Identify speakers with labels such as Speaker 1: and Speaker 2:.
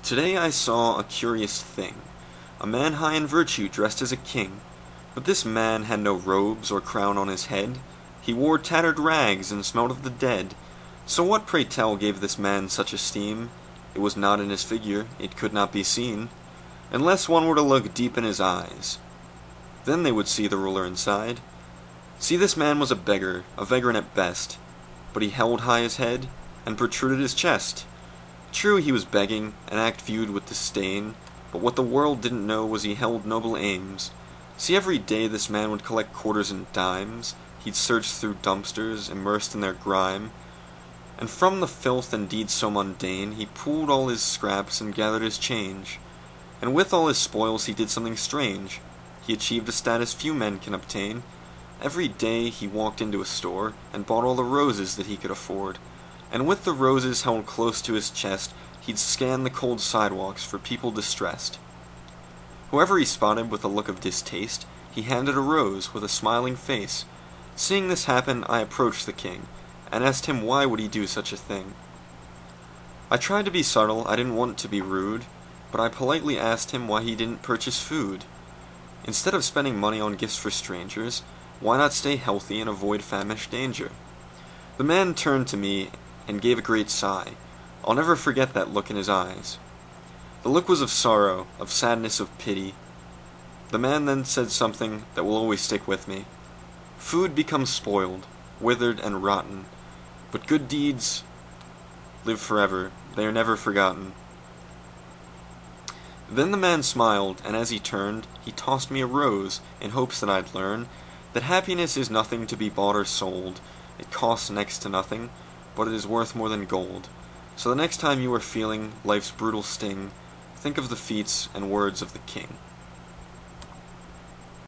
Speaker 1: Today I saw a curious thing, a man high in virtue dressed as a king. But this man had no robes or crown on his head. He wore tattered rags and smelt of the dead. So what, pray tell, gave this man such esteem? It was not in his figure, it could not be seen, unless one were to look deep in his eyes. Then they would see the ruler inside. See, this man was a vagrant at best, but he held high his head and protruded his chest. True, he was begging, an act viewed with disdain, but what the world didn't know was he held noble aims. See, every day this man would collect quarters and dimes. He'd search through dumpsters, immersed in their grime, and from the filth and deeds so mundane, he pooled all his scraps and gathered his change. And with all his spoils he did something strange. He achieved a status few men can obtain. Every day he walked into a store and bought all the roses that he could afford. And with the roses held close to his chest, he'd scan the cold sidewalks for people distressed. Whoever he spotted with a look of distaste, he handed a rose with a smiling face. Seeing this happen, I approached the king, and asked him why would he do such a thing. I tried to be subtle, I didn't want to be rude, but I politely asked him why he didn't purchase food. Instead of spending money on gifts for strangers, why not stay healthy and avoid famish danger? The man turned to me and gave a great sigh. I'll never forget that look in his eyes. The look was of sorrow, of sadness, of pity. The man then said something that will always stick with me. Food becomes spoiled, withered, and rotten, but good deeds live forever. They are never forgotten. Then the man smiled, and as he turned, he tossed me a rose, in hopes that I'd learn that happiness is nothing to be bought or sold. It costs next to nothing, but it is worth more than gold. So the next time you are feeling life's brutal sting, think of the feats and words of the king.